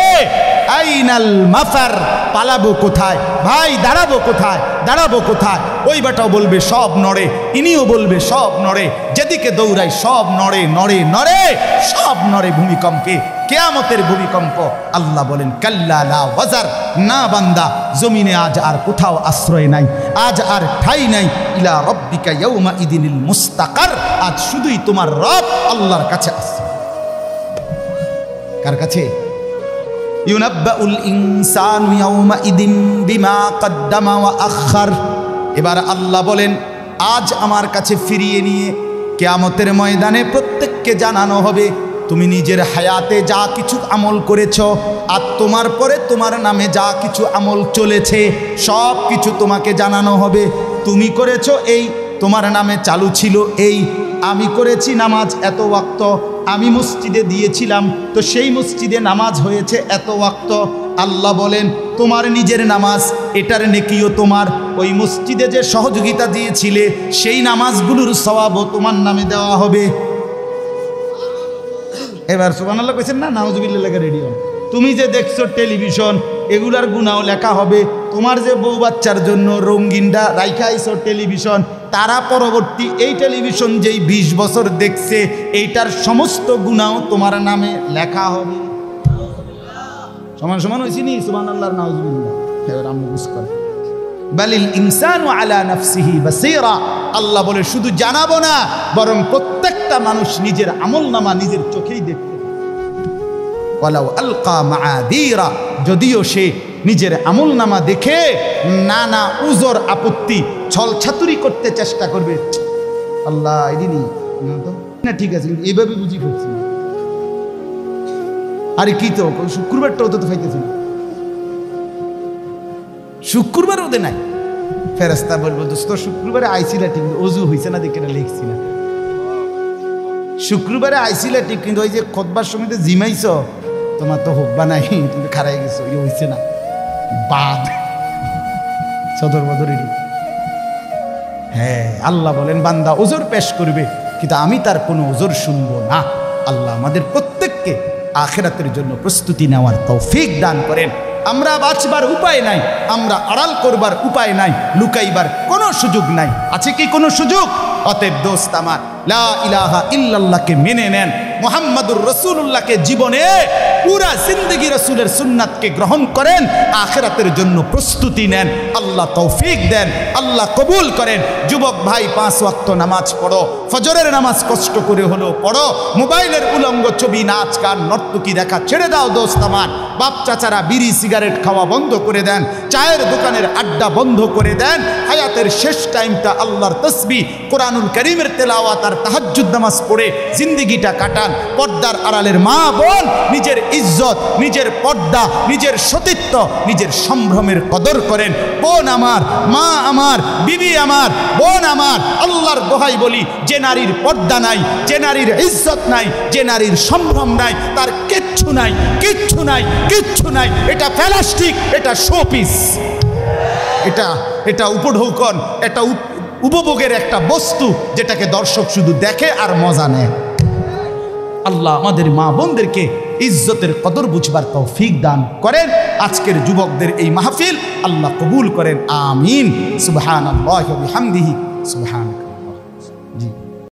আইনাল মাফার, পালাবো কোথায় ভাই, দাঁড়াবো কোথায়, দাঁড়াবো কোথায়? ওই বেটাও বলবে সব নড়ে, ইনিও বলবে সব নড়ে, যেদিকে দৌড়াই সব নড়ে নড়ে নড়ে, সব নড়ে ভূমিকম্পে। কিয়ামতের ভূমিকম্প। আল্লাহ বলেন কাল্লা লা ওয়াজার, না বান্দা, জমিনে আজ আর কোথাও আশ্রয় নাই, আজ আর ঠাঁই নাই। ইলা রব্বিকা ইয়াউমা ইদিনিল মুস্তাকার, আজ শুধুই তোমার রব আল্লাহর কাছে আশ্রয়। কার কাছে? ইউনাব্বাউল ইনসানু ইয়াউমা ইদিন বিমা কদ্দামা ওয়া আখার। এবার আল্লাহ বলেন আজ আমার কাছে ফিরিয়ে নিয়ে কিয়ামতের ময়দানে প্রত্যেককে জানানো হবে তুমি নিজের হায়াতে যা কিছু আমল করেছ আর তোমার পরে তোমার নামে যা কিছু আমল চলেছে সব কিছু তোমাকে জানানো হবে। তুমি করেছো এই, তোমার নামে চালু ছিল এই। আমি করেছি নামাজ এত ওয়াক্ত, আমি মসজিদে দিয়েছিলাম তো সেই মসজিদে নামাজ হয়েছে এত ওয়াক্ত। আল্লাহ বলেন তোমার নিজের নামাজ এটার নেকিও তোমার, ওই মসজিদে যে সহযোগিতা দিয়েছিলে সেই নামাজগুলোর সওয়াবও তোমার নামে দেওয়া হবে। এবার সুবহানাল্লাহ কইছেন না? নাউজুবিল্লাহ লেখা রেডি হন। তুমি যে দেখছো টেলিভিশন এগুলার গুনাও লেখা হবে। তোমার যে বউ বাচ্চার জন্য রঙিনটা রাইখা আইছো টেলিভিশন, তারা পরবর্তী এই টেলিভিশন যেই 20 বছর দেখছে এইটার সমস্ত গুনাও তোমার নামে লেখা হবে। সমান সমান হয়েছি নি? সুবহানাল্লাহ নাউজুবিল্লাহ। এবার আমরা বুঝ করে বালিল ইনসানু আলা নাফসিহি বাসীরা। আল্লাহ বলে শুধু জানাবো না, বরং প্রত্যেকটা মানুষ নিজের আমলনামা নিজের চোখেই দেখতে। ওয়ালাউ আলকা মাআদিরা, যদিও সে নিজের আমলনামা দেখে নানা উজর আপত্তি ছলছাতুরি করতে চেষ্টা করবে। আল্লাহ এদিনই না, ঠিক আছে, কিন্তু এইভাবে বুঝি ফেলছি। আরে কি তো শুক্রবারটাও তো পাইতেছি না, শুক্রবার ওদের নাই। ফেরেশতা বলবো দোস্ত শুক্রবারে আইছিলা ঠিক, অজু হয়েছে না দেখে লিখছি না। শুক্রবারে আইছিলা ঠিক, কিন্তু ওই যে খুতবার সময় জিমাইছ, তোমার তো হোক বা নাই, তুমি খারাই গেছো, ইয়ে হয়েছে না। বাদ সদর বদর। হ্যাঁ, আল্লাহ বলেন বান্দা ওজর পেশ করবে, কিন্তু আমি তার কোনো ওজর শুনবো না। আল্লাহ আমাদের প্রত্যেককে আখিরাতের জন্য প্রস্তুতি নেওয়ার তৌফিক দান করেন। আমরা বাঁচবার উপায় নাই, আমরা আড়াল করবার উপায় নাই, লুকাইবার কোনো সুযোগ নাই। আছে কি কোনো সুযোগ? অতএব দোস্ত আমার, লা ইলাহা ইল্লাল্লাহকে মেনে নেন, মুহাম্মাদুর রাসূলুল্লাহকে জীবনে পুরা জিন্দেগি রাসূলের সুন্নাতকে গ্রহণ করেন, আখিরাতের জন্য প্রস্তুতি নেন। আল্লাহ তৌফিক দেন, আল্লাহ কবুল করেন। যুবক ভাই 5 ওয়াক্ত নামাজ পড়ো, ফজরের নামাজ কষ্ট করে হলেও পড়ো। মোবাইলের উলঙ্গ ছবি, নাচ গান, নর্তকী দেখা ছেড়ে দাও দোস্ত আমার। বাপ চাচারা বিড়ি সিগারেট খাওয়া বন্ধ করে দেন, চায়ের দোকানের আড্ডা বন্ধ করে দেন। হায়াতের শেষ টাইমটা আল্লাহর তাসবিহ, কোরআনুল কারীমের তেলাওয়াত আর তাহাজ্জুদ নামাজ পড়ে জিন্দেগিটা কাটান। পর্দার আড়ালের মা বোন নিজের ইজ্জত, নিজের পর্দা, নিজের সতীত্ব, নিজের সম্ভ্রমের কদর করেন। বোন আমার, মা আমার, বিবি আমার, বোন আমার, আল্লাহর দোহাই বলি, যে নারীর পর্দা নাই, যে নারীর ইজ্জত নাই, যে নারীর সম্ভ্রম নাই, তার কিচ্ছু নাই, কিচ্ছু নাই, কিচ্ছু নাই। এটা প্লাস্টিক, এটা শোপিস, এটা উপঢৌকন, এটা উপভোগের একটা বস্তু, যেটাকে দর্শক শুধু দেখে আর মজা নেয়। আল্লাহ আমাদের মা বোনদেরকে ইজ্জতের কদর বুঝবার তৌফিক দান করেন। আজকের যুবকদের এই মাহফিল আল্লাহ কবুল করেন, আমিন। সুবহানাল্লাহি ওয়া বিহামদিহি, সুবহানাক।